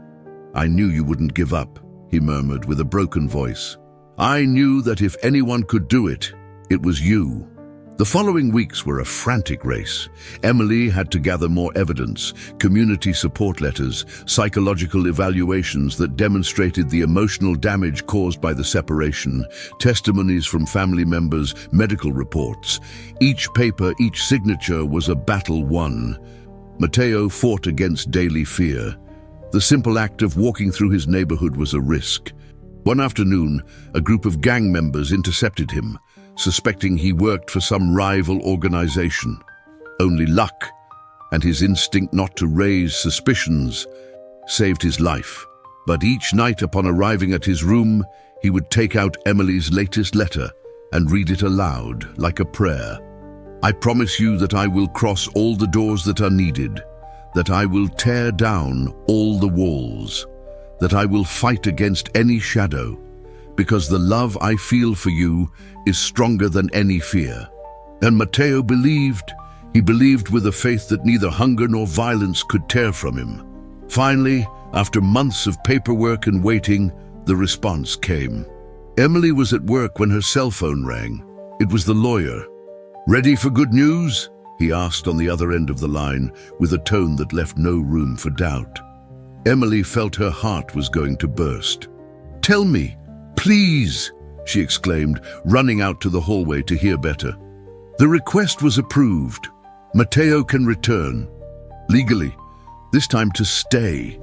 "I knew you wouldn't give up," he murmured with a broken voice. "I knew that if anyone could do it, it was you." The following weeks were a frantic race. Emily had to gather more evidence, community support letters, psychological evaluations that demonstrated the emotional damage caused by the separation, testimonies from family members, medical reports. Each paper, each signature was a battle won. Matteo fought against daily fear. The simple act of walking through his neighborhood was a risk. One afternoon, a group of gang members intercepted him, suspecting he worked for some rival organization. Only luck and his instinct not to raise suspicions saved his life. But each night upon arriving at his room, he would take out Emily's latest letter and read it aloud like a prayer. "I promise you that I will cross all the doors that are needed, that I will tear down all the walls, that I will fight against any shadow, because the love I feel for you is stronger than any fear." And Matteo believed. He believed with a faith that neither hunger nor violence could tear from him. Finally, after months of paperwork and waiting, the response came. Emily was at work when her cell phone rang. It was the lawyer. "Ready for good news?" he asked on the other end of the line, with a tone that left no room for doubt. Emily felt her heart was going to burst. "Tell me, please," she exclaimed, running out to the hallway to hear better. "The request was approved. Matteo can return. Legally, this time to stay."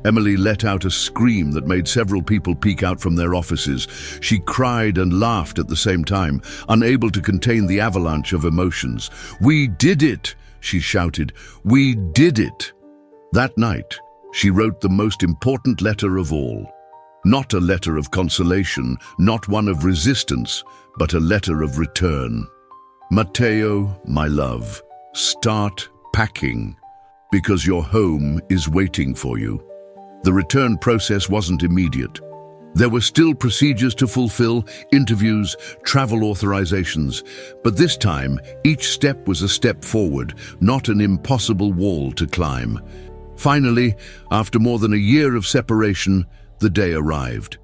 Emily let out a scream that made several people peek out from their offices. She cried and laughed at the same time, unable to contain the avalanche of emotions. "We did it!" she shouted. "We did it!" That night, she wrote the most important letter of all. Not a letter of consolation, not one of resistance, but a letter of return. "Matteo, my love, start packing, because your home is waiting for you." The return process wasn't immediate. There were still procedures to fulfill, interviews, travel authorizations, but this time, each step was a step forward, not an impossible wall to climb. Finally, after more than a year of separation, the day arrived.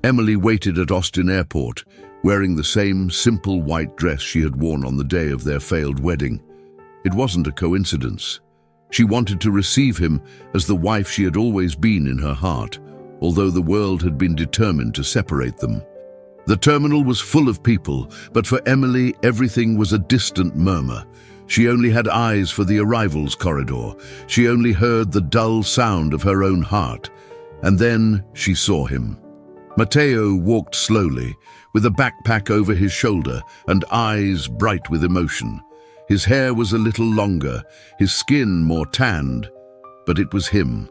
Emily waited at Austin Airport, wearing the same simple white dress she had worn on the day of their failed wedding. It wasn't a coincidence. She wanted to receive him as the wife she had always been in her heart, although the world had been determined to separate them. The terminal was full of people, but for Emily, everything was a distant murmur. She only had eyes for the arrivals corridor. She only heard the dull sound of her own heart. And then she saw him. Matteo walked slowly, with a backpack over his shoulder and eyes bright with emotion. His hair was a little longer, his skin more tanned, but it was him.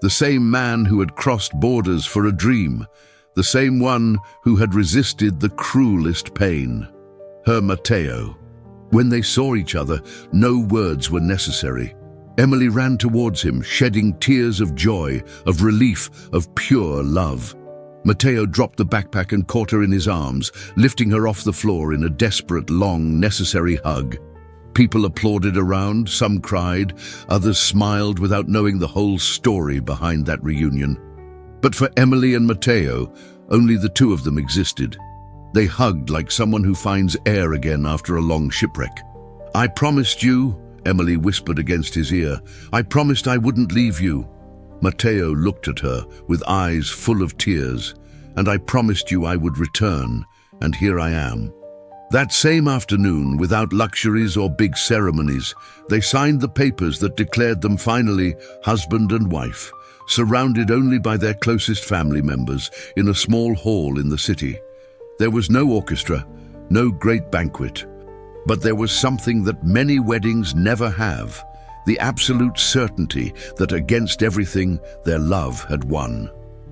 The same man who had crossed borders for a dream, the same one who had resisted the cruelest pain. Her Matteo. When they saw each other, no words were necessary. Emily ran towards him, shedding tears of joy, of relief, of pure love. Matteo dropped the backpack and caught her in his arms, lifting her off the floor in a desperate, long, necessary hug. People applauded around, some cried, others smiled without knowing the whole story behind that reunion. But for Emily and Matteo, only the two of them existed. They hugged like someone who finds air again after a long shipwreck. "I promised you," Emily whispered against his ear. "I promised I wouldn't leave you." Matteo looked at her with eyes full of tears. "And I promised you I would return, and here I am." That same afternoon, without luxuries or big ceremonies, they signed the papers that declared them finally husband and wife, surrounded only by their closest family members in a small hall in the city. There was no orchestra, no great banquet, but there was something that many weddings never have, the absolute certainty that against everything, their love had won.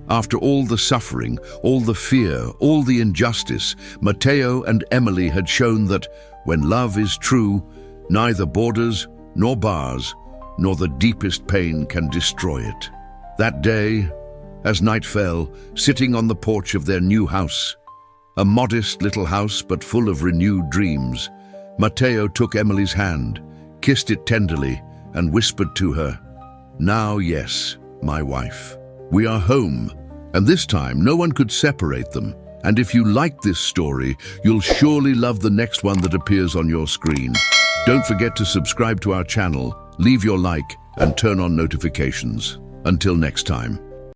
After all the suffering, all the fear, all the injustice, Matteo and Emily had shown that when love is true, neither borders, nor bars, nor the deepest pain can destroy it. That day, as night fell, sitting on the porch of their new house, a modest little house but full of renewed dreams, Matteo took Emily's hand, kissed it tenderly, and whispered to her, "Now, yes, my wife. We are home, and this time no one could separate them. And if you like this story, you'll surely love the next one that appears on your screen. Don't forget to subscribe to our channel, leave your like, and turn on notifications. Until next time."